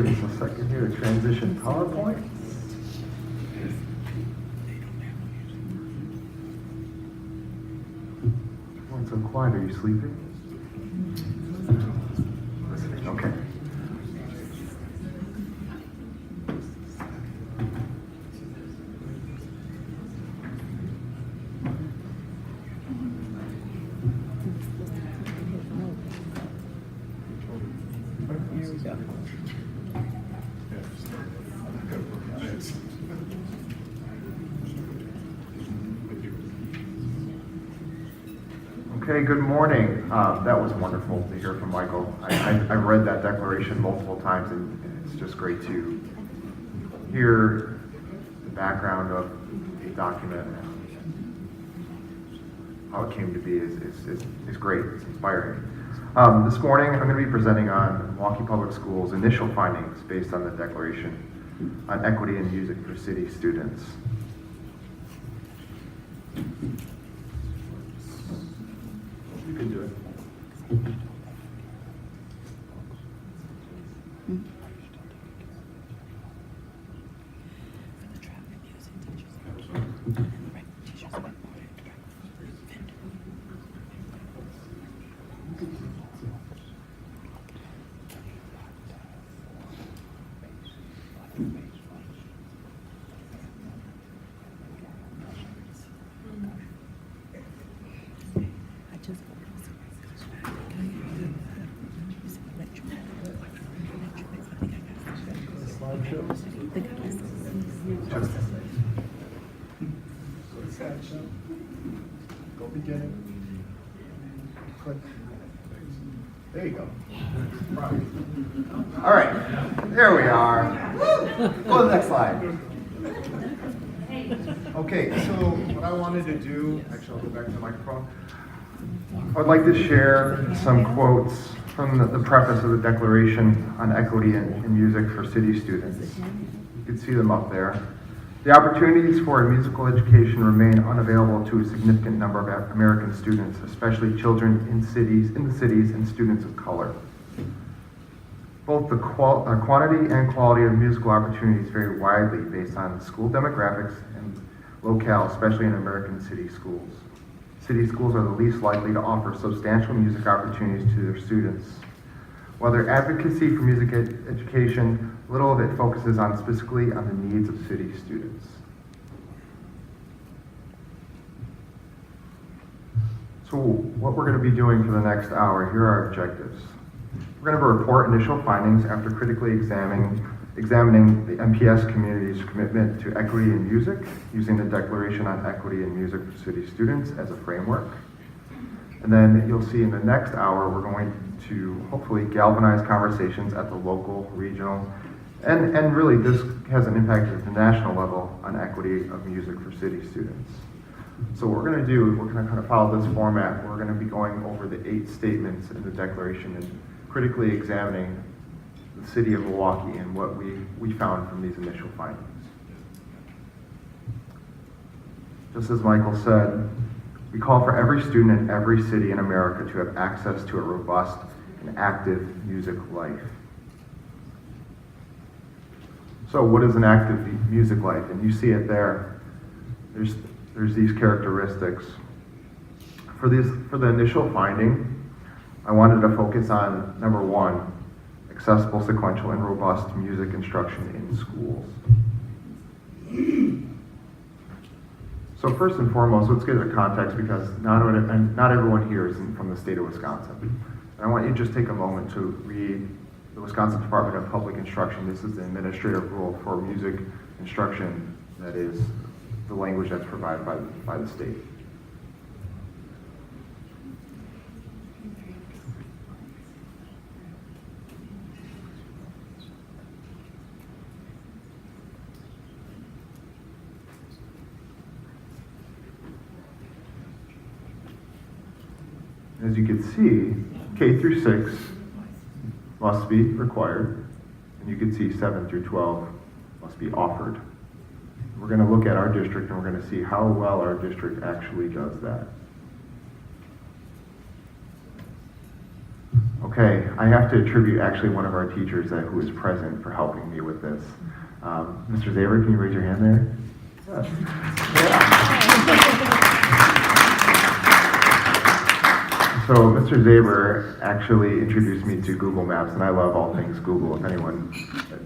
give us a second here to transition PowerPoint. Everyone's so quiet. Are you sleeping? Listening. Okay. Okay, good morning. That was wonderful to hear from Michael. I read that declaration multiple times, and it's just great to hear the background of the document and how it came to be is great. It's inspiring. This morning, I'm going to be presenting on Milwaukee Public Schools' initial findings based on the Declaration on Equity in Music for City Students. You can do it. Go begin. Click. There you go. All right, there we are. Go to the next slide. Okay, so what I wanted to do, actually I'll go back to the microphone. I would like to share some quotes from the preface of the Declaration on Equity in Music for City Students. You can see them up there. The opportunities for a musical education remain unavailable to a significant number of American students, especially children in the cities and students of color. Both the quantity and quality of musical opportunities vary widely based on school demographics and locale, especially in American city schools. City schools are the least likely to offer substantial music opportunities to their students. While their advocacy for music education, little of it focuses specifically on the needs of city students. So what we're going to be doing for the next hour, here are our objectives. We're going to report initial findings after critically examining the MPS community's commitment to equity in music, using the Declaration on Equity in Music for City Students as a framework. And then you'll see in the next hour, we're going to hopefully galvanize conversations at the local, regional, and really this has an impact at the national level on equity of music for city students. So what we're going to do, we're going to kind of follow this format. We're going to be going over the 8 statements in the Declaration and critically examining the city of Milwaukee and what we found from these initial findings. Just as Michael said, we call for every student in every city in America to have access to a robust and active music life. So what is an active music life? And you see it there. There's these characteristics. For the initial finding, I wanted to focus on number 1, accessible, sequential, and robust music instruction in schools. So first and foremost, let's get into context because not everyone here is from the state of Wisconsin. And I want you to just take a moment to read the Wisconsin Department of Public Instruction. This is the administrative rule for music instruction, that is the language that's provided by the state. As you can see, K through 6 must be required, and you can see 7 through 12 must be offered. We're going to look at our district and we're going to see how well our district actually does that. Okay, I have to attribute actually one of our teachers who is present for helping me with this. Mr. Zaber, can you raise your hand there? Yes. Yeah. So Mr. Zaber actually introduced me to Google Maps, and I love all things Google, if anyone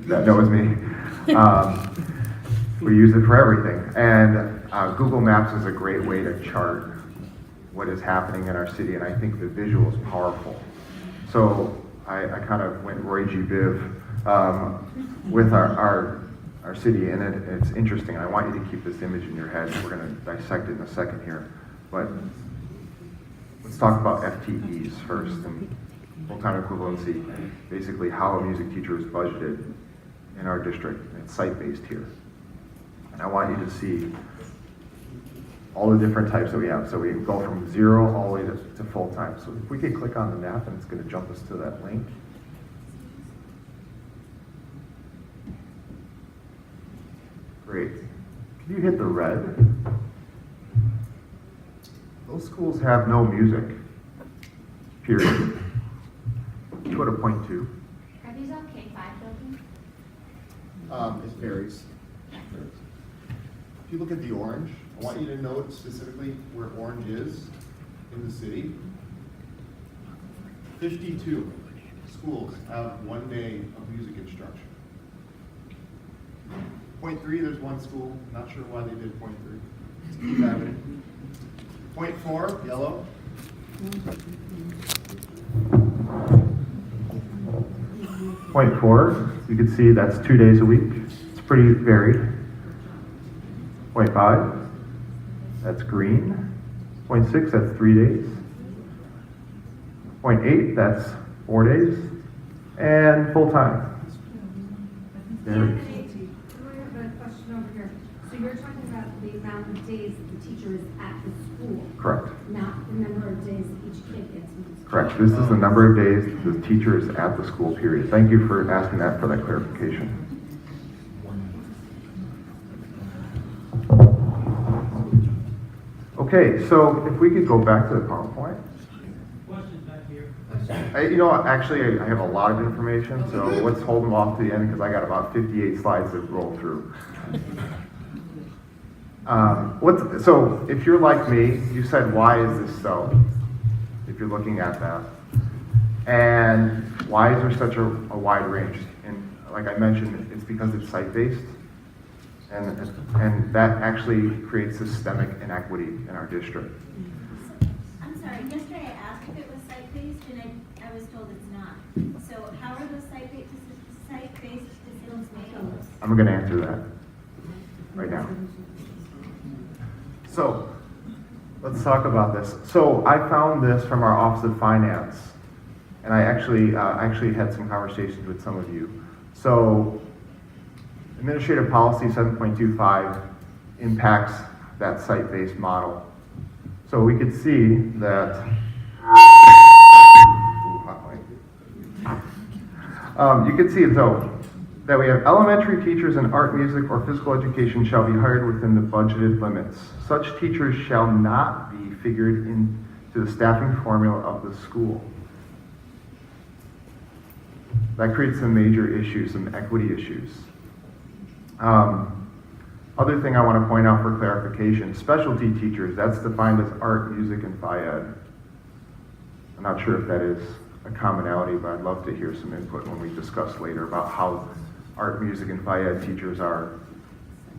that knows me. We use it for everything. And Google Maps is a great way to chart what is happening in our city, and I think the visual is powerful. So I kind of went Roy G. Biv with our city, and it's interesting. I want you to keep this image in your head. We're going to dissect it in a second here. But let's talk about FTEs first, and full-time equivalency, basically how a music teacher is budgeted in our district. It's site-based here. And I want you to see all the different types that we have. So we go from 0 all the way to full-time. So if we could click on the map, and it's going to jump us to that link. Great. Can you hit the red? Those schools have no music, period. Go to point 2. Are these all K-5 buildings? It varies. If you look at the orange, I want you to note specifically where orange is in the city. 52 schools have 1 day of music instruction. Point 3, there's one school, not sure why they did point 3. It's Keith Avenue. Point 4, yellow. Point 4, you can see that's 2 days a week. It's pretty varied. Point 5, that's green. Point 6, that's 3 days. Point 8, that's 4 days. And full-time. Anthony, I have a question over here. So you're talking about the amount of days that the teacher is at the school, Correct. not the number of days that each kid gets in the school. Correct. This is the number of days the teacher is at the school, period. Thank you for asking that, for that clarification. Okay, so if we could go back to the PowerPoint. Questions back here? Actually, I have a lot of information, so let's hold them off to the end because I got about 58 slides to roll through. So if you're like me, you said, why is this so? If you're looking at that. And why is there such a wide range? And like I mentioned, it's because it's site-based. And that actually creates systemic inequity in our district. I'm sorry, yesterday I asked if it was site-based, and I was told it's not. So how are those site-based decisions made? I'm going to answer that right now. So let's talk about this. So I found this from our Office of Finance, and I actually had some conversations with some of you. So Administrative Policy 7.25 impacts that site-based model. So we could see that you can see that we have elementary teachers in art, music, or physical education shall be hired within the budgeted limits. Such teachers shall not be figured into the staffing formula of the school. That creates some major issues, some equity issues. Other thing I want to point out for clarification, specialty teachers, that's defined as art, music, and phy-ed. I'm not sure if that is a commonality, but I'd love to hear some input when we discuss later about how art, music, and phy-ed teachers are,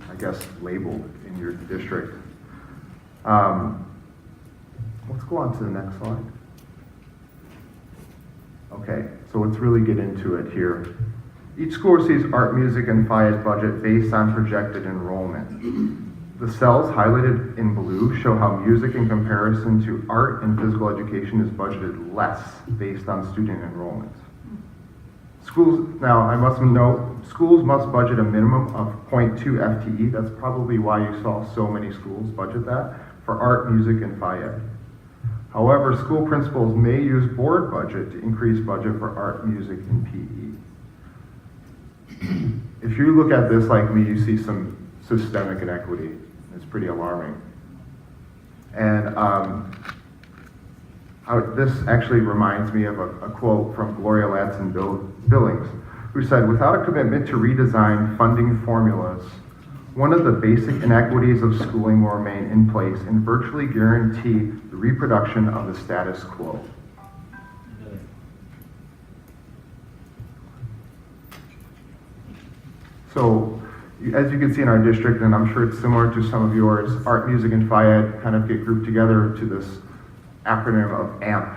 I guess, labeled in your district. Let's go on to the next slide. Okay, so let's really get into it here. Each school receives art, music, and phy-ed budget based on projected enrollment. The cells highlighted in blue show how music in comparison to art and physical education is budgeted less based on student enrollment. Schools, now I must note, schools must budget a minimum of 0.2 FTE. That's probably why you saw so many schools budget that for art, music, and phy-ed. However, school principals may use board budget to increase budget for art, music, and PE. If you look at this like me, you see some systemic inequity. It's pretty alarming. And This actually reminds me of a quote from Gloria Ladson Billings, who said, "Without a commitment to redesign funding formulas, one of the basic inequities of schooling will remain in place and virtually guarantee the reproduction of the status quo." So, as you can see in our district, and I'm sure it's similar to some of yours, art, music, and FIAD kind of get grouped together to this acronym of AMP.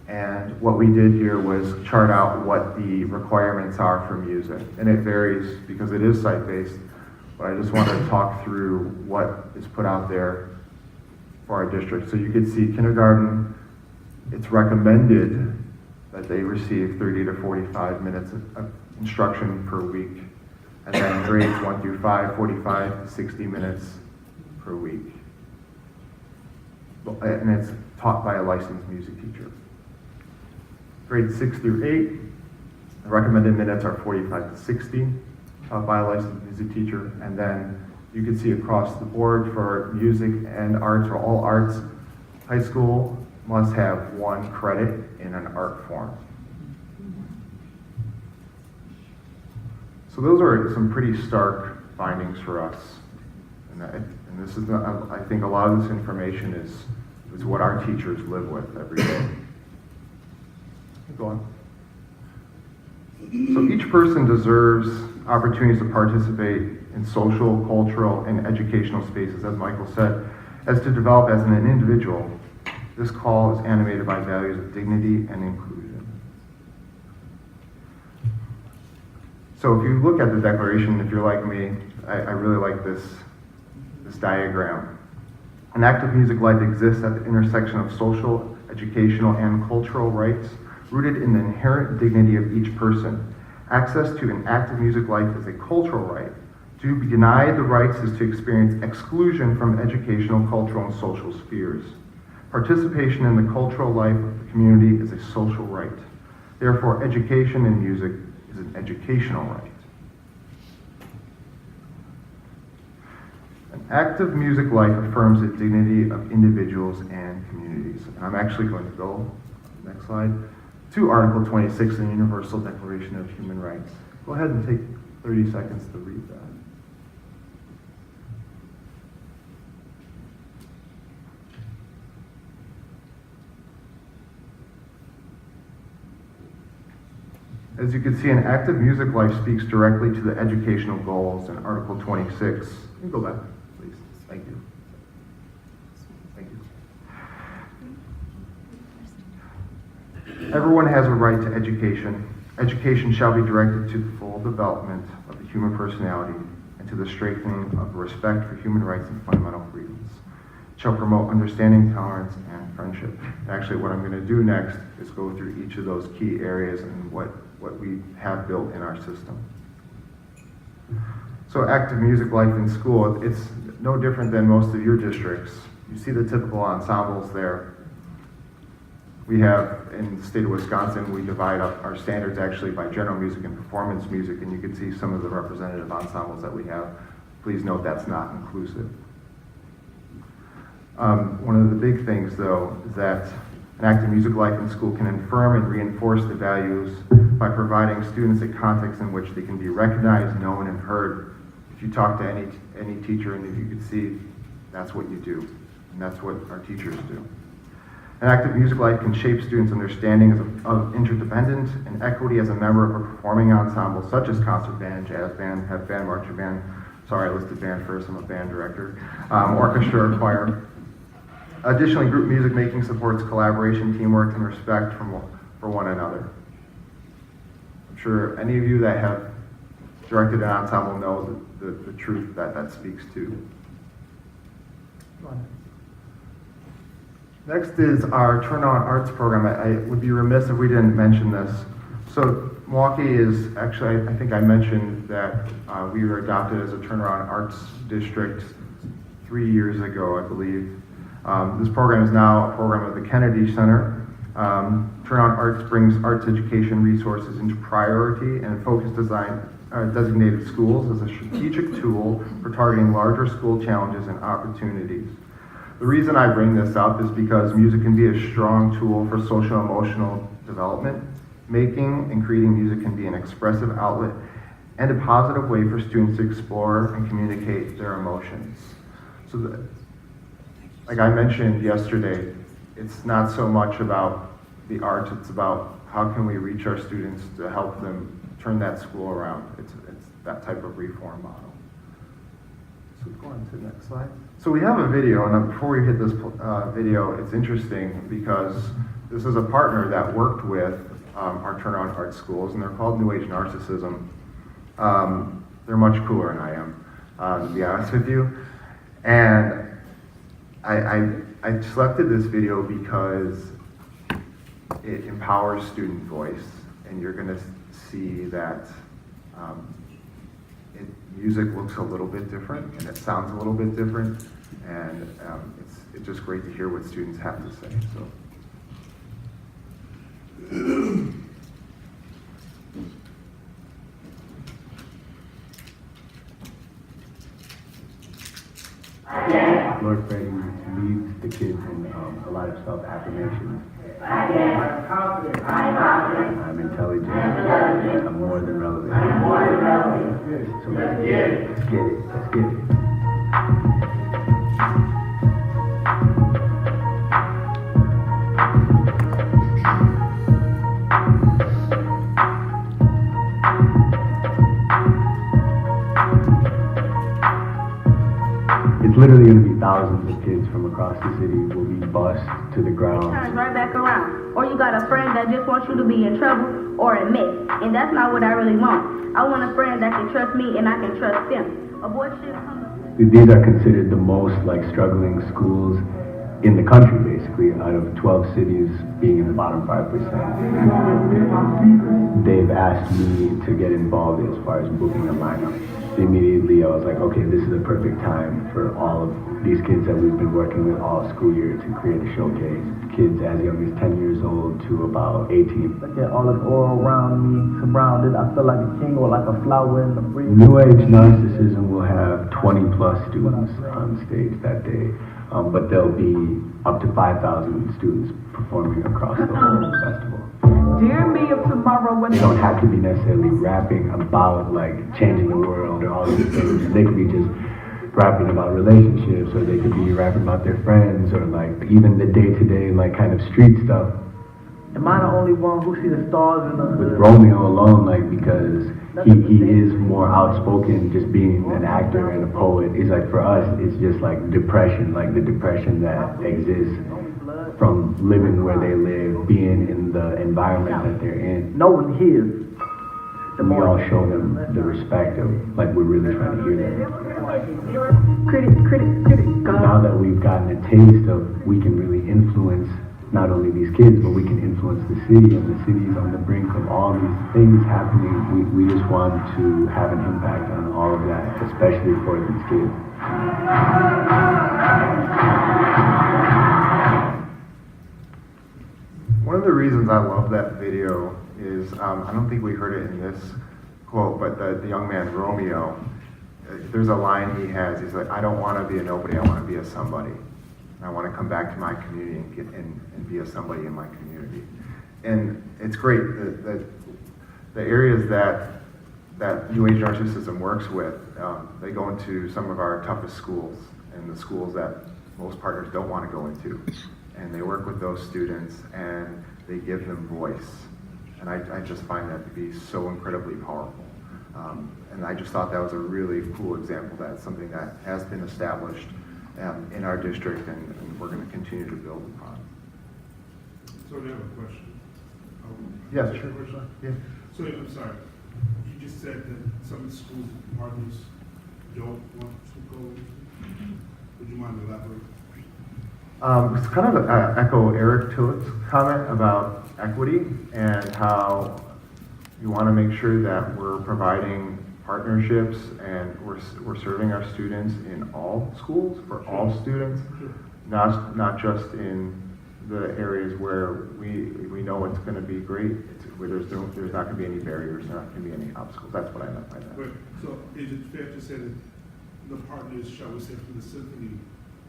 And what we did here was chart out what the requirements are for music. And it varies because it is site-based, but I just want to talk through what is put out there for our district. So you can see kindergarten, it's recommended that they receive 30 to 45 minutes of instruction per week. And then grades 1 through 5, 45 to 60 minutes per week. And it's taught by a licensed music teacher. Grades 6 through 8, the recommended minutes are 45 to 60 by a licensed music teacher. And then you can see across the board for music and arts, or all arts, high school must have 1 credit in an art form. So those are some pretty stark findings for us. And this is, I think a lot of this information is what our teachers live with every day. Go on. So each person deserves opportunities to participate in social, cultural, and educational spaces, as Michael said, as to develop as an individual. This call is animated by values of dignity and inclusion. So if you look at the Declaration, if you're like me, I really like this diagram. An active music life exists at the intersection of social, educational, and cultural rights, rooted in the inherent dignity of each person. Access to an active music life is a cultural right. To be denied the rights is to experience exclusion from educational, cultural, and social spheres. Participation in the cultural life of the community is a social right. Therefore, education in music is an educational right. An active music life affirms the dignity of individuals and communities. And I'm actually going to go, next slide, to Article 26 in the Universal Declaration of Human Rights. Go ahead and take 30 seconds to read that. As you can see, an active music life speaks directly to the educational goals in Article 26. You can go back, please. Thank you. Thank you. Everyone has a right to education. Education shall be directed to the full development of the human personality and to the strengthening of respect for human rights and fundamental freedoms. It shall promote understanding, tolerance, and friendship. Actually, what I'm going to do next is go through each of those key areas and what we have built in our system. So active music life in school, it's no different than most of your districts. You see the typical ensembles there. We have, in the state of Wisconsin, we divide up our standards actually by general music and performance music, and you can see some of the representative ensembles that we have. Please note that's not inclusive. One of the big things, though, is that an active music life in school can affirm and reinforce the values by providing students a context in which they can be recognized, known, and heard. If you talk to any teacher, and if you could see, that's what you do, and that's what our teachers do. An active music life can shape students' understanding of interdependence and equity as a member of a performing ensemble, such as concert band, jazz band, pep band, marching band. Sorry, I listed band first, I'm a band director. Orchestra, or choir. Additionally, group music making supports collaboration, teamwork, and respect for one another. I'm sure any of you that have directed an ensemble know the truth that speaks to. Go ahead. Next is our Turn On Arts program. I would be remiss if we didn't mention this. So Milwaukee is actually, I think I mentioned that we were adopted as a Turn On Arts district 3 years ago, I believe. This program is now a program of the Kennedy Center. Turn On Arts brings arts education resources into priority and focused designated schools as a strategic tool for targeting larger school challenges and opportunities. The reason I bring this up is because music can be a strong tool for social emotional development. Making and creating music can be an expressive outlet and a positive way for students to explore and communicate their emotions. So like I mentioned yesterday, it's not so much about the arts, it's about how can we reach our students to help them turn that school around. It's that type of reform model. So go on to the next slide. So we have a video, and before we hit this video, it's interesting because this is a partner that worked with our Turnaround Arts schools, and they're called New Age Narcissism. They're much cooler than I am, to be honest with you. And I selected this video because it empowers student voice, and you're going to see that music looks a little bit different, and it sounds a little bit different, and it's just great to hear what students have to say. So. Lord Freddie leads the kids in a lot of self-affirmations. I'm intelligent. I'm more than relevant. So let's get it. Let's get it. It's literally going to be thousands of kids from across the city will be bused to the ground. Turns right back around. Or you got a friend that just wants you to be in trouble or a mess. And that's not what I really want. I want a friend that can trust me and I can trust them. A boy should come. These are considered the most struggling schools in the country, basically, out of 12 cities being in the bottom 5%. They've asked me to get involved as far as booking a lineup. Immediately I was like, okay, this is the perfect time for all of these kids that we've been working with all school year to create a showcase. Kids as young as 10 years old to about 18. Look at all this aura around me, surrounded. I feel like a king or like a flower in the breeze. New Age Narcissism will have 20 plus students on stage that day, but there'll be up to 5,000 students performing across the whole festival. Dear me of tomorrow when They don't have to be necessarily rapping about changing the world or all these things. They could be just rapping about relationships, or they could be rapping about their friends, or even the day-to-day kind of street stuff. am I the only one who see the stars in the With Romeo alone, because he is more outspoken, just being an actor and a poet. Is for us, it's just depression, the depression that exists from living where they live, being in the environment that they're in. no one hears. And we all show them the respect of we're really trying to hear them. Critic. Now that we've gotten a taste of, we can really influence not only these kids, but we can influence the city, and the city's on the brink of all these things happening. We just want to have an impact on all of that, especially for these kids. One of the reasons I love that video is, I don't think we heard it in this quote, but the young man, Romeo, there's a line he has, he's like, I don't want to be a nobody, I want to be a somebody. I want to come back to my community and be a somebody in my community. And it's great that the areas that New Age Narcissism works with, they go into some of our toughest schools, and the schools that most partners don't want to go into. And they work with those students, and they give them voice. And I just find that to be so incredibly powerful. And I just thought that was a really cool example. That's something that has been established in our district, and we're going to continue to build upon. So I have a question. Yes, Is that sure. a question? Yeah. So I'm sorry, you just said that some of the schools partners don't want to go into. Would you mind elaborating? It's kind of echo Eric Tillett's comment about equity and how you want to make sure that we're providing partnerships and we're serving our students in all schools, for all students, not just in the areas where we know it's going to be great, where there's not going to be any barriers, there's not going to be any obstacles. That's what I meant by that. Right, so is it fair to say that the partners, shall we say, from the symphony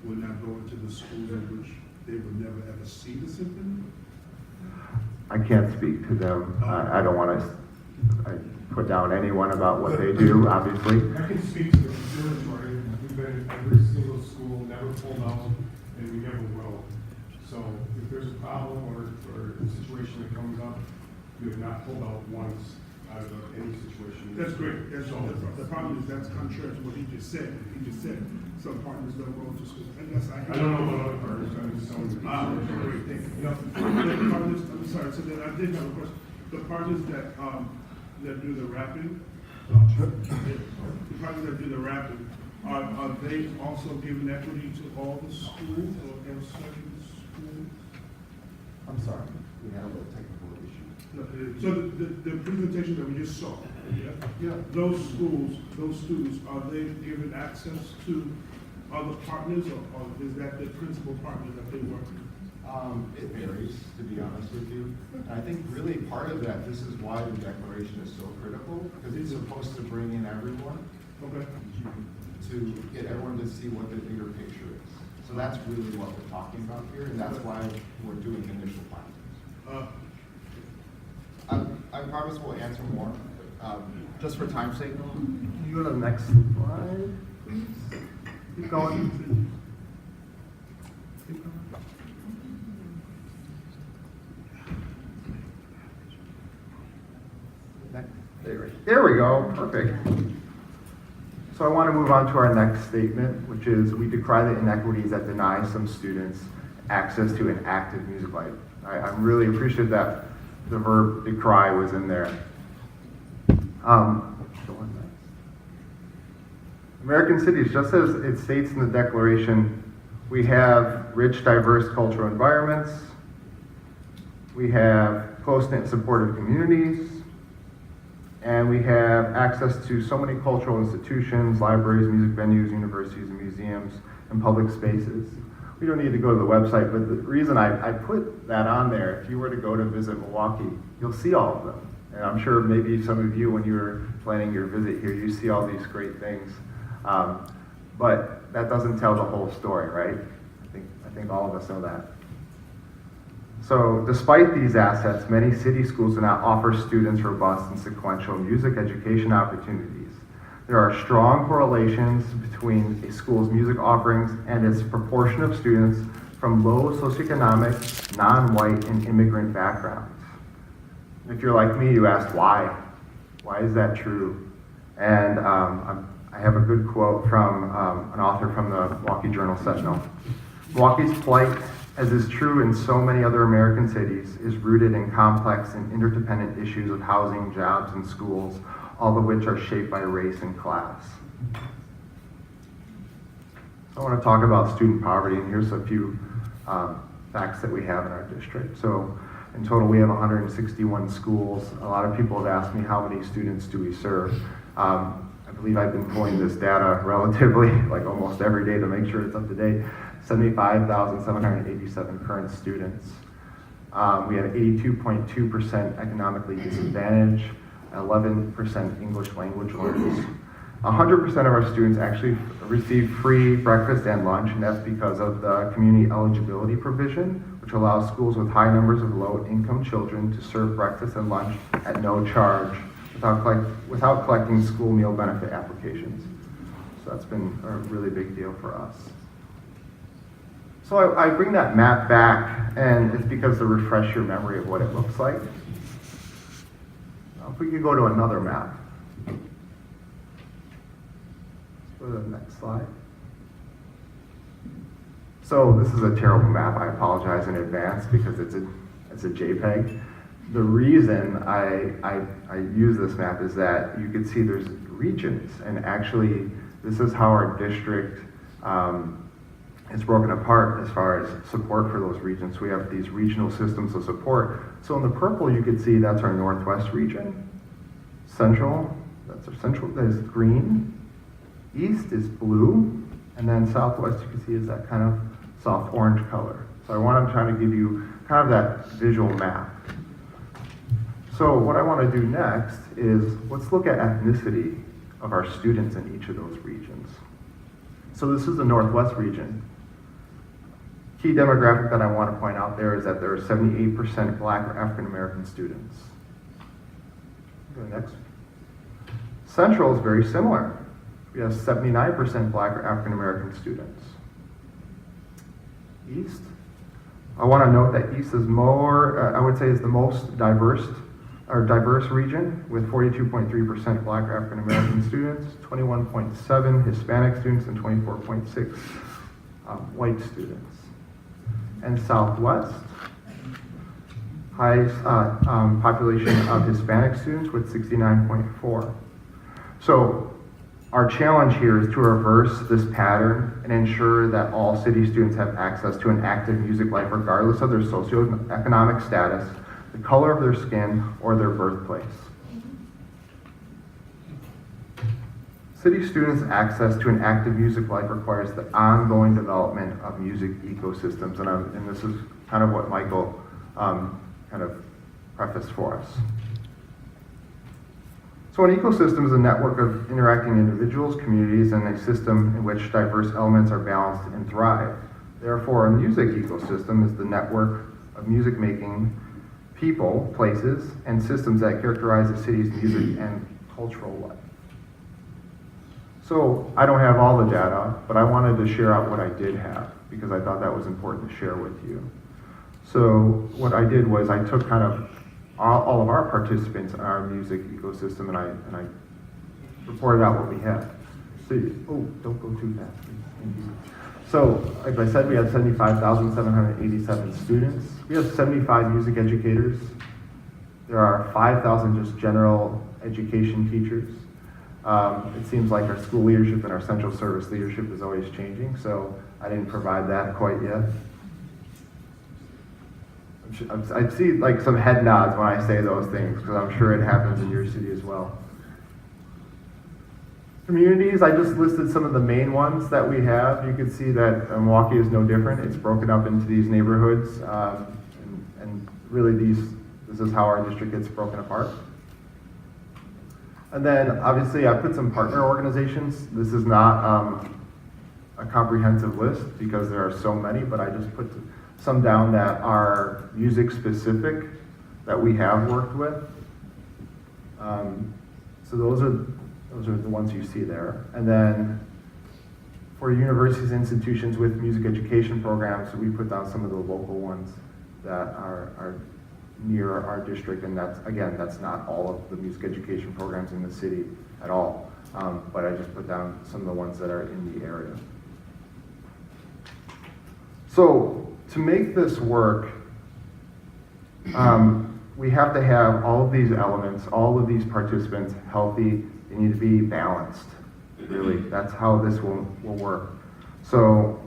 would not go into the schools in which they would never ever see the symphony? I can't speak to them. I don't want to put down anyone about what they do, obviously. I can speak to the conservatory. We've been in every single school, never pulled out, and we never will. So if there's a problem or a situation that comes up, we have not pulled out once out of any situation. That's great. That's all. The problem is that's contrary to what he just said. He just said some partners don't go to school. And yes, I don't know about other partners, I'm just telling you. Great, thank you. The partners, I'm sorry, so then I did have a question. The partners that do the rapping, the partners that do the rapping, are they also giving equity to all the schools or certain schools? I'm sorry, we had a little technical issue. So the presentation that we just saw, Yeah. those schools, those students, are they given access to other partners, or is that the principal partner that they work with? It varies, to be honest with you. I think really part of that, this is why the declaration is so critical, because it's supposed to bring in everyone, Okay. to get everyone to see what the bigger picture is. So that's really what we're talking about here, and that's why we're doing initial findings. I promise we'll answer more. Just for time's sake, Can you go to the next slide, please? Keep going. Keep going. There we go, perfect. So I want to move on to our next statement, which is we decry the inequities that deny some students access to an active music life. I'm really appreciative that the verb decry was in there. Go on next. American cities, just as it states in the Declaration, we have rich, diverse cultural environments. We have close-knit, supportive communities. And we have access to so many cultural institutions, libraries, music venues, universities, and museums, and public spaces. We don't need to go to the website, but the reason I put that on there, if you were to go to visit Milwaukee, you'll see all of them. And I'm sure maybe some of you, when you were planning your visit here, you see all these great things. But that doesn't tell the whole story, right? I think all of us know that. So despite these assets, many city schools do not offer students robust and sequential music education opportunities. There are strong correlations between a school's music offerings and its proportion of students from low socioeconomic, non-white, and immigrant backgrounds. If you're like me, you ask why. Why is that true? And I have a good quote from an author from the Milwaukee Journal-Sentinel. Milwaukee's plight, as is true in so many other American cities, is rooted in complex and interdependent issues of housing, jobs, and schools, all of which are shaped by race and class. So I want to talk about student poverty, and here's a few facts that we have in our district. So in total, we have 161 schools. A lot of people have asked me how many students do we serve. I believe I've been pulling this data relatively, like almost every day to make sure it's up to date. 75,787 current students. We have 82.2% economically disadvantaged, 11% English language learners. 100% of our students actually receive free breakfast and lunch, and that's because of the community eligibility provision, which allows schools with high numbers of low-income children to serve breakfast and lunch at no charge without collecting school meal benefit applications. So that's been a really big deal for us. So I bring that map back, and it's because to refresh your memory of what it looks like. Now, if we could go to another map. Let's go to the next slide. So this is a terrible map. I apologize in advance because it's a JPEG. The reason I use this map is that you can see there's regions, and actually this is how our district is broken apart as far as support for those regions. We have these regional systems of support. So in the purple, you can see that's our Northwest region. Central, that's our central, that is green. East is blue. And then Southwest, you can see, is that kind of soft orange color. So I'm trying to give you kind of that visual map. So what I want to do next is let's look at ethnicity of our students in each of those regions. So this is the Northwest region. Key demographic that I want to point out there is that there are 78% Black or African American students. Go next. Central is very similar. We have 79% Black or African American students. East, I want to note that East is more, I would say, is the most diverse region with 42.3% Black or African American students, 21.7 Hispanic students, and 24.6 white students. And Southwest, highest population of Hispanic students with 69.4. So our challenge here is to reverse this pattern and ensure that all city students have access to an active music life regardless of their socioeconomic status, the color of their skin, or their birthplace. City students' access to an active music life requires the ongoing development of music ecosystems, and this is kind of what Michael kind of prefaced for us. So an ecosystem is a network of interacting individuals, communities, and a system in which diverse elements are balanced and thrive. Therefore, a music ecosystem is the network of music-making people, places, and systems that characterize the city's music and cultural life. So I don't have all the data, but I wanted to share out what I did have because I thought that was important to share with you. So what I did was I took kind of all of our participants in our music ecosystem and I reported out what we had. So, don't go too fast. So, like I said, we had 75,787 students. We have 75 music educators. There are 5,000 just general education teachers. It seems like our school leadership and our central service leadership is always changing, so I didn't provide that quite yet. I see like some head nods when I say those things, because I'm sure it happens in your city as well. Communities, I just listed some of the main ones that we have. You can see that Milwaukee is no different. It's broken up into these neighborhoods, and really this is how our district gets broken apart. And then obviously I put some partner organizations. This is not a comprehensive list because there are so many, but I just put some down that are music specific that we have worked with. So those are the ones you see there. And then for universities and institutions with music education programs, we put down some of the local ones that are near our district, and that's not all of the music education programs in the city at all. But I just put down some of the ones that are in the area. So to make this work, we have to have all of these elements, all of these participants healthy. They need to be balanced, really. That's how this will work. So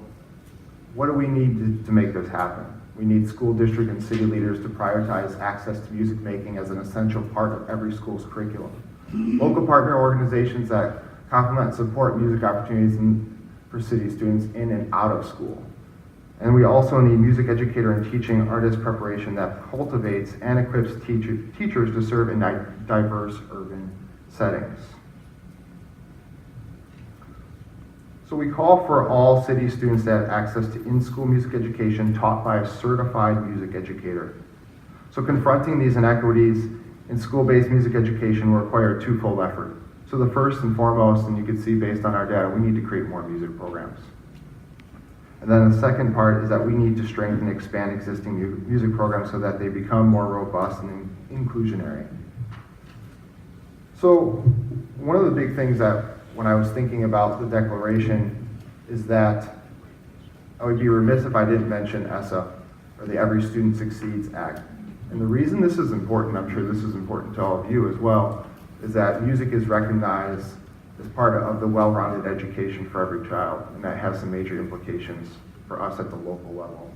what do we need to make this happen? We need school district and city leaders to prioritize access to music making as an essential part of every school's curriculum. Local partner organizations that complement and support music opportunities for city students in and out of school. And we also need music educator and teaching artist preparation that cultivates and equips teachers to serve in diverse urban settings. So we call for all city students to have access to in-school music education taught by a certified music educator. So confronting these inequities in school-based music education will require a twofold effort. So the first and foremost, and you can see based on our data, we need to create more music programs. And then the second part is that we need to strengthen and expand existing music programs so that they become more robust and inclusionary. So one of the big things that when I was thinking about the declaration is that I would be remiss if I didn't mention ESSA, or the Every Student Succeeds Act. And the reason this is important, I'm sure this is important to all of you as well, is that music is recognized as part of the well-rounded education for every child, and that has some major implications for us at the local level.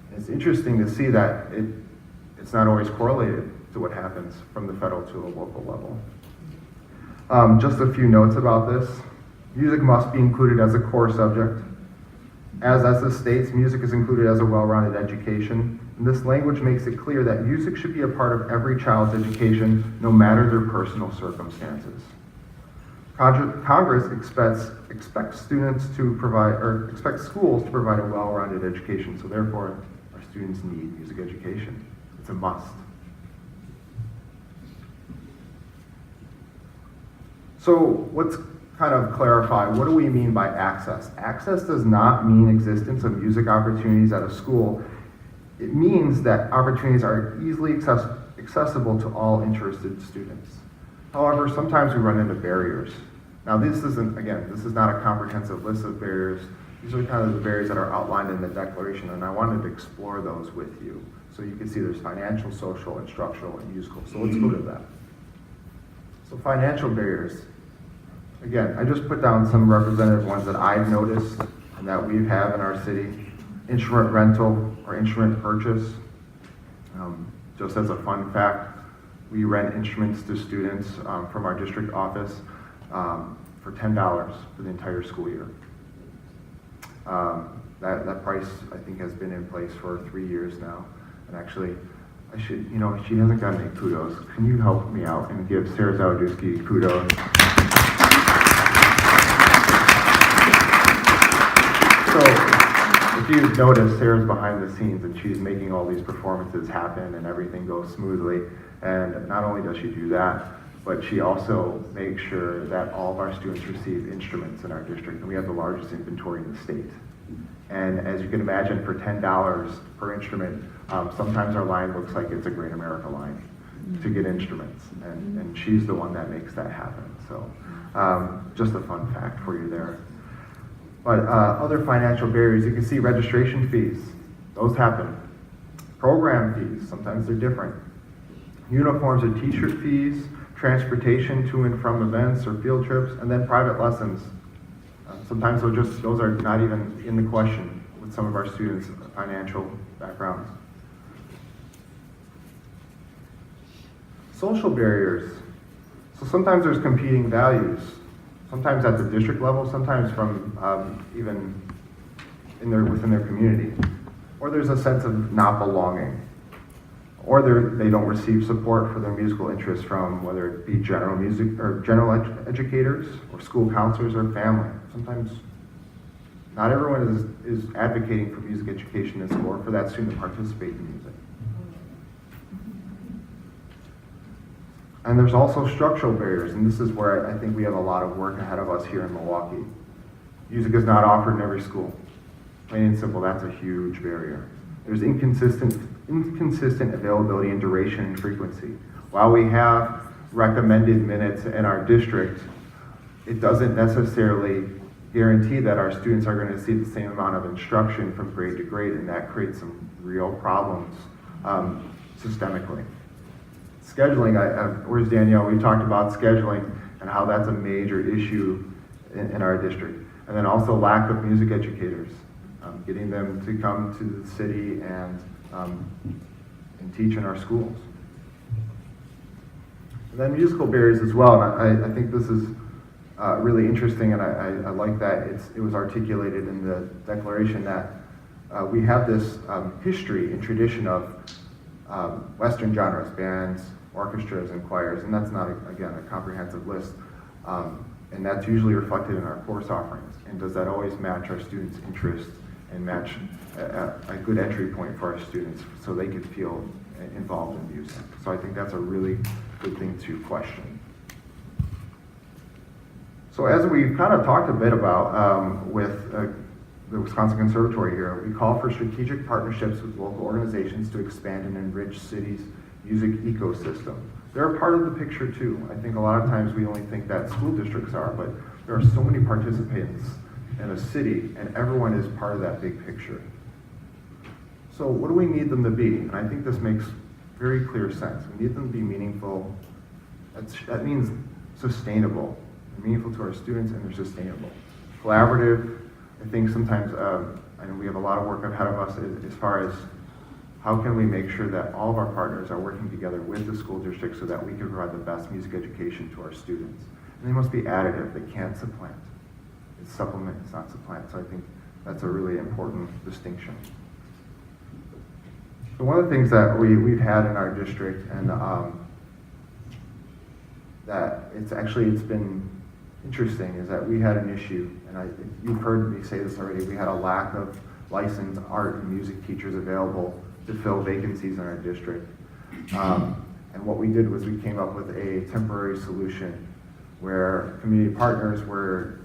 And it's interesting to see that it's not always correlated to what happens from the federal to the local level. Just a few notes about this. Music must be included as a core subject. As ESSA states, music is included as a well-rounded education, and this language makes it clear that music should be a part of every child's education, no matter their personal circumstances. Congress expects students to provide, or expects schools to provide a well-rounded education, so therefore our students need music education. It's a must. So let's kind of clarify, what do we mean by access? Access does not mean existence of music opportunities at a school. It means that opportunities are easily accessible to all interested students. However, sometimes we run into barriers. Now this isn't, again, this is not a comprehensive list of barriers. These are kind of the barriers that are outlined in the declaration, and I wanted to explore those with you. So you can see there's financial, social, instructional, and musical. So let's go to that. So financial barriers. Again, I just put down some representative ones that I've noticed and that we have in our city. Instrument rental or instrument purchase. Just as a fun fact, we rent instruments to students from our district office for $10 for the entire school year. That price, I think, has been in place for 3 years now. And actually, I should, you know, she hasn't gotten any kudos. Can you help me out and give Sarah Zawodowski kudos? So, if you've noticed, Sarah's behind the scenes and she's making all these performances happen and everything goes smoothly. And not only does she do that, but she also makes sure that all of our students receive instruments in our district. And we have the largest inventory in the state. And as you can imagine, for $10 per instrument, sometimes our line looks like it's a Great America line to get instruments. And she's the one that makes that happen. So just a fun fact for you there. But other financial barriers, you can see registration fees. Those happen. Program fees, sometimes they're different. Uniforms or t-shirt fees, transportation to and from events or field trips, and then private lessons. Sometimes those are not even in the question with some of our students' financial backgrounds. Social barriers. So sometimes there's competing values. Sometimes at the district level, sometimes from even within their community. Or there's a sense of not belonging. Or they don't receive support for their musical interests from whether it be general educators or school counselors or family. Sometimes not everyone is advocating for music education in school or for that student to participate in music. And there's also structural barriers, and this is where I think we have a lot of work ahead of us here in Milwaukee. Music is not offered in every school. Plain and simple, that's a huge barrier. There's inconsistent availability and duration and frequency. While we have recommended minutes in our district, it doesn't necessarily guarantee that our students are going to see the same amount of instruction from grade to grade, and that creates some real problems systemically. Scheduling, where's Danielle? We talked about scheduling and how that's a major issue in our district. And then also lack of music educators, getting them to come to the city and teach in our schools. And then musical barriers as well, and I think this is really interesting, and I like that it was articulated in the declaration that we have this history and tradition of Western genres, bands, orchestras, and choirs, and that's not, again, a comprehensive list. And that's usually reflected in our course offerings. And does that always match our students' interests and match a good entry point for our students so they could feel involved in music? So I think that's a really good thing to question. So as we've kind of talked a bit about with the Wisconsin Conservatory here, we call for strategic partnerships with local organizations to expand and enrich cities' music ecosystem. They're a part of the picture too. I think a lot of times we only think that school districts are, but there are so many participants in a city, and everyone is part of that big picture. So what do we need them to be? And I think this makes very clear sense. We need them to be meaningful. That means sustainable. They're meaningful to our students, and they're sustainable. Collaborative. I think sometimes, I know we have a lot of work ahead of us as far as how can we make sure that all of our partners are working together with the school district so that we can provide the best music education to our students. And they must be additive. They can't supplant. It's supplement, it's not supplant. So I think that's a really important distinction. So one of the things that we've had in our district, and that it's been interesting is that we had an issue, and you've heard me say this already, we had a lack of licensed art and music teachers available to fill vacancies in our district. And what we did was we came up with a temporary solution where community partners were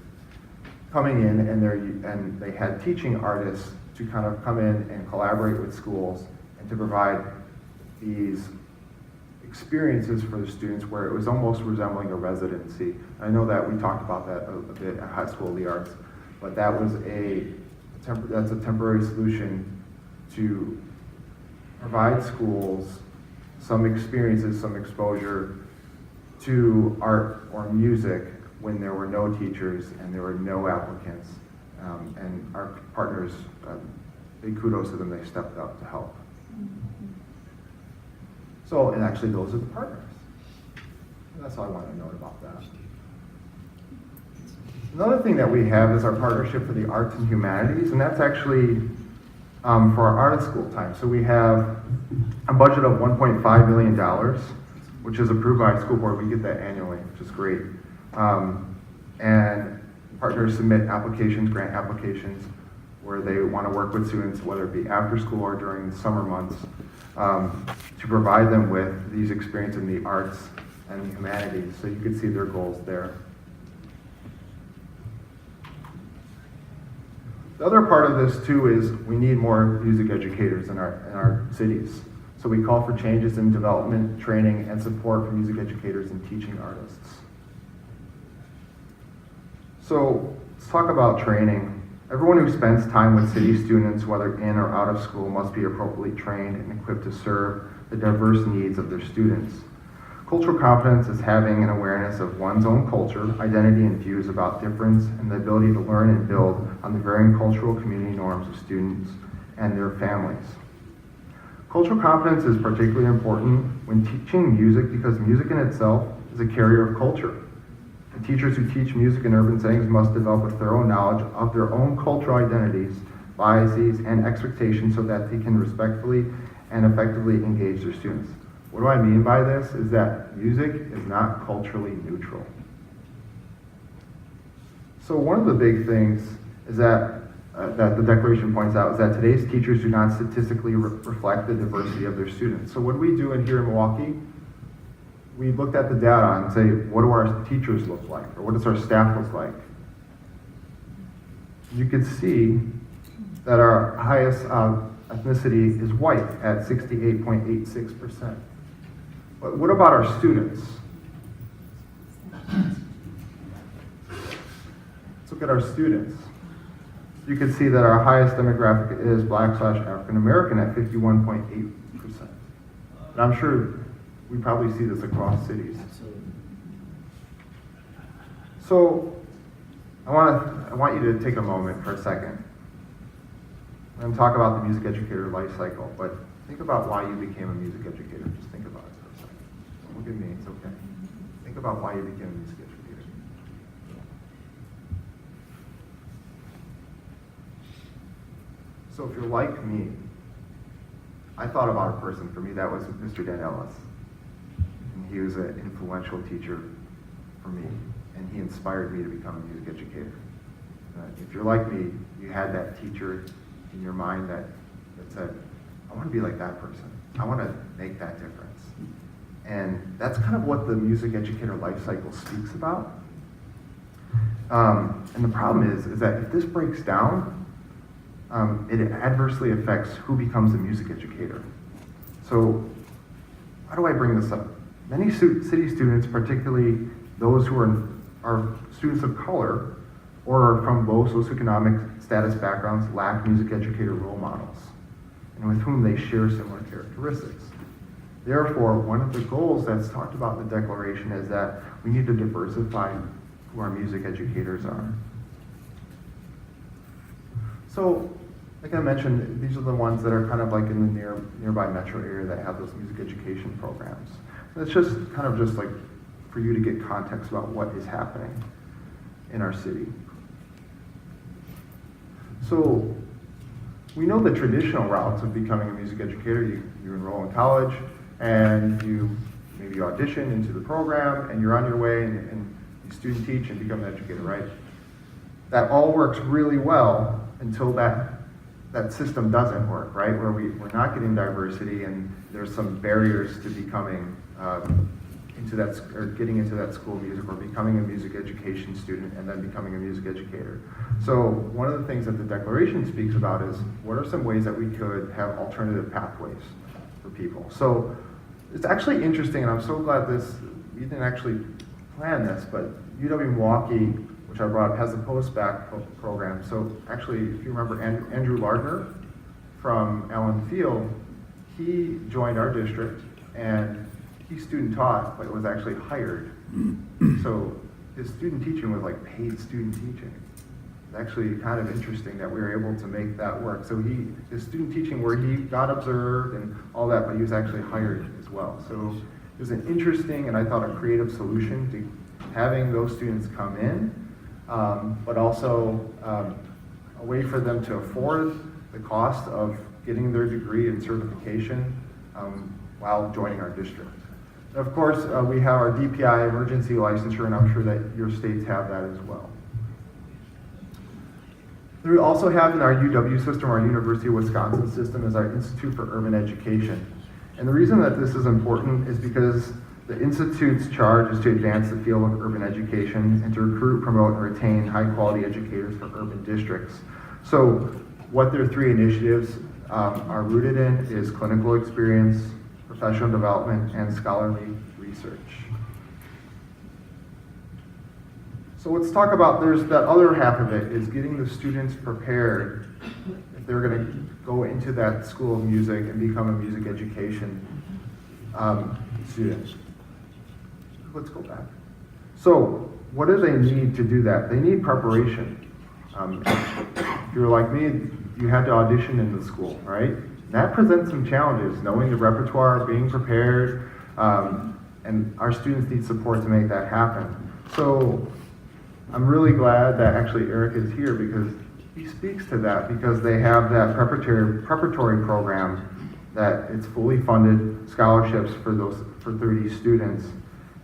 coming in and they had teaching artists to kind of come in and collaborate with schools and to provide these experiences for the students where it was almost resembling a residency. I know that we talked about that a bit at High School of the Arts, but that was that's a temporary solution to provide schools some experiences, some exposure to art or music when there were no teachers and there were no applicants. And our partners, big kudos to them, they stepped up to help. So, and actually those are the partners. And that's all I wanted to note about that. Another thing that we have is our partnership for the arts and humanities, and that's actually for our art of school time. So we have a budget of $1.5 million, which is approved by the school board. We get that annually, which is great. And partners submit applications, grant applications, where they want to work with students, whether it be after school or during the summer months, to provide them with these experiences in the arts and the humanities. So you can see their goals there. The other part of this too is we need more music educators in our cities. So we call for changes in development, training, and support for music educators and teaching artists. So let's talk about training. Everyone who spends time with city students, whether in or out of school, must be appropriately trained and equipped to serve the diverse needs of their students. Cultural competence is having an awareness of one's own culture, identity, and views about difference, and the ability to learn and build on the varying cultural community norms of students and their families. Cultural competence is particularly important when teaching music because music in itself is a carrier of culture. The teachers who teach music in urban settings must develop a thorough knowledge of their own cultural identities, biases, and expectations so that they can respectfully and effectively engage their students. What do I mean by this is that music is not culturally neutral. So one of the big things is that the Declaration points out is that today's teachers do not statistically reflect the diversity of their students. So what do we do here in Milwaukee? We looked at the data and say, what do our teachers look like? Or what does our staff look like? You can see that our highest ethnicity is white at 68.86%. But what about our students? Let's look at our students. You can see that our highest demographic is Black/African American at 51.8%. And I'm sure we probably see this across cities. So I want you to take a moment for a second. I'm going to talk about the music educator life cycle, but think about why you became a music educator. Just think about it for a second. Don't look at me, it's okay. Think about why you became a music educator. So if you're like me, I thought about a person. For me, that was Mr. Dan Ellis. And he was an influential teacher for me, and he inspired me to become a music educator. If you're like me, you had that teacher in your mind that said, I want to be like that person. I want to make that difference. And that's kind of what the music educator life cycle speaks about. And the problem is that if this breaks down, it adversely affects who becomes a music educator. So why do I bring this up? Many city students, particularly those who are students of color or are from low socioeconomic status backgrounds, lack music educator role models, and with whom they share similar characteristics. Therefore, one of the goals that's talked about in the Declaration is that we need to diversify who our music educators are. So, like I mentioned, these are the ones that are kind of like in the nearby metro area that have those music education programs. And it's just kind of just like for you to get context about what is happening in our city. So we know the traditional routes of becoming a music educator. You enroll in college and you maybe audition into the program and you're on your way and you student teach and become an educator, right? That all works really well until that system doesn't work, right? Where we're not getting diversity and there's some barriers to becoming getting into that school of music or becoming a music education student and then becoming a music educator. So one of the things that the Declaration speaks about is what are some ways that we could have alternative pathways for people. So it's actually interesting, and I'm so glad we didn't actually plan this, but UW-Milwaukee, which I brought up, has a post-bac program. So actually, if you remember Andrew Lardner from Allen Field, he joined our district and he student taught, but was actually hired. So his student teaching was like paid student teaching. It's actually kind of interesting that we were able to make that work. So his student teaching where he got observed and all that, but he was actually hired as well. So it was an interesting and I thought a creative solution to having those students come in, but also a way for them to afford the cost of getting their degree and certification while joining our district. Of course, we have our DPI emergency licensure, and I'm sure that your states have that as well. We also have in our UW system, our University of Wisconsin system, is our Institute for Urban Education. And the reason that this is important is because the Institute's charge is to advance the field of urban education and to recruit, promote, and retain high-quality educators for urban districts. So what their three initiatives are rooted in is clinical experience, professional development, and scholarly research. So let's talk about, there's that other half of it, is getting the students prepared if they're going to go into that school of music and become a music education student. Let's go back. So what do they need to do that? They need preparation. If you're like me, you had to audition in the school, right? That presents some challenges, knowing the repertoire, being prepared, and our students need support to make that happen. So I'm really glad that actually Eric is here because he speaks to that, because they have that preparatory program that it's fully funded scholarships for 30 students,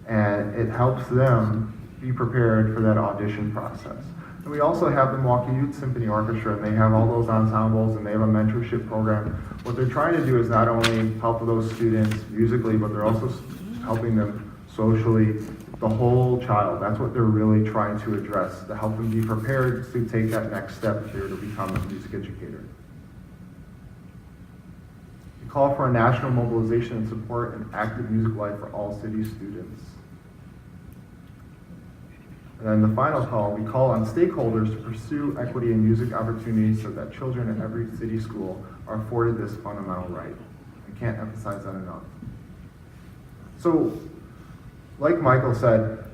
and it helps them be prepared for that audition process. And we also have the Milwaukee Youth Symphony Orchestra, and they have all those ensembles, and they have a mentorship program. What they're trying to do is not only help those students musically, but they're also helping them socially, the whole child. That's what they're really trying to address, to help them be prepared to take that next step if they were to become a music educator. We call for a national mobilization and support an active music life for all city students. And then the final call, we call on stakeholders to pursue equity in music opportunities so that children in every city school are afforded this fundamental right. I can't emphasize that enough. So, like Michael said,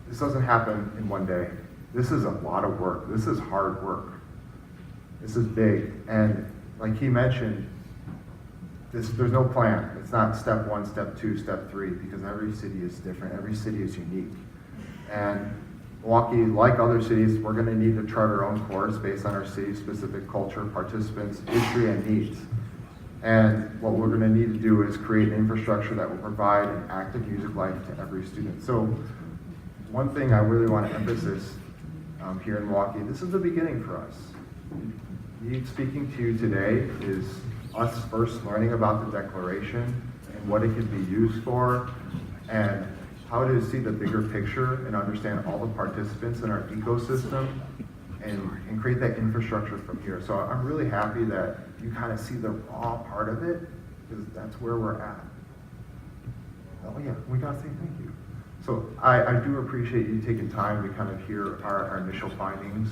this doesn't happen in one day. This is a lot of work. This is hard work. This is big. And like he mentioned, there's no plan. It's not step 1, step 2, step 3, because every city is different. Every city is unique. And Milwaukee, like other cities, we're going to need to chart our own course based on our city-specific culture, participants, history, and needs. And what we're going to need to do is create an infrastructure that will provide an active music life to every student. So one thing I really want to emphasize here in Milwaukee, this is the beginning for us. Me speaking to you today is us first learning about the Declaration and what it can be used for, and how to see the bigger picture and understand all the participants in our ecosystem and create that infrastructure from here. So I'm really happy that you kind of see the raw part of it, because that's where we're at. Oh yeah, we gotta say thank you. So I do appreciate you taking time to kind of hear our initial findings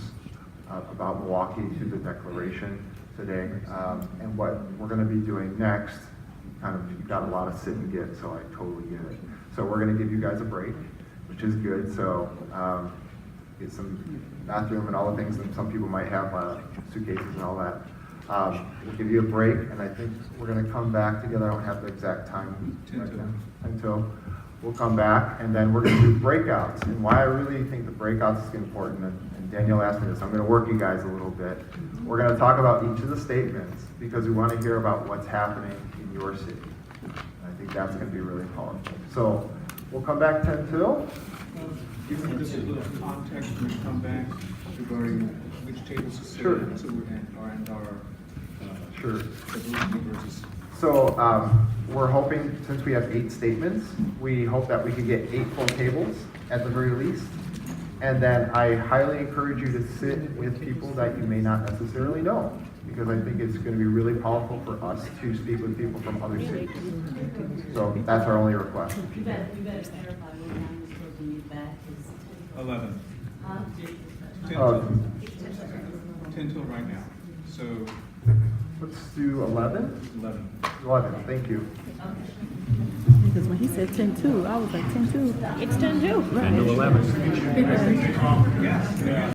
about Milwaukee through the Declaration today, and what we're gonna be doing next. Kind of, you've got a lot of sit and get, so I totally get it. So we're going to give you guys a break, which is good. So get some bathroom and all the things that some people might have, suitcases and all that. We'll give you a break, and I think we're going to come back together. I don't have the exact time right now. Until we'll come back, and then we're going to do breakouts. And why I really think the breakouts is important, and Danielle asked me this, I'm going to work you guys a little bit. We're going to talk about each of the statements, because we want to hear about what's happening in your city. I think that's going to be really powerful. So we'll come back 10 till. Given just a little context when we come back regarding which tables to sit Sure. at, so we're and our Sure. diversity versus. So, we're hoping, since we have 8 statements, we hope that we could get 8 full tables at the very least. And then I highly encourage you to sit with people that you may not necessarily know, because I think it's gonna be really powerful for us to speak with people from other cities. So that's our only request. You better clarify what time you're supposed to meet back, 'cause 11. huh? 10 Uh, till, 10 till right now. So Let's do 11? 11. 11, thank you. Because when he said 10-2, I was like 10-2. It's 10 too. Right. 11.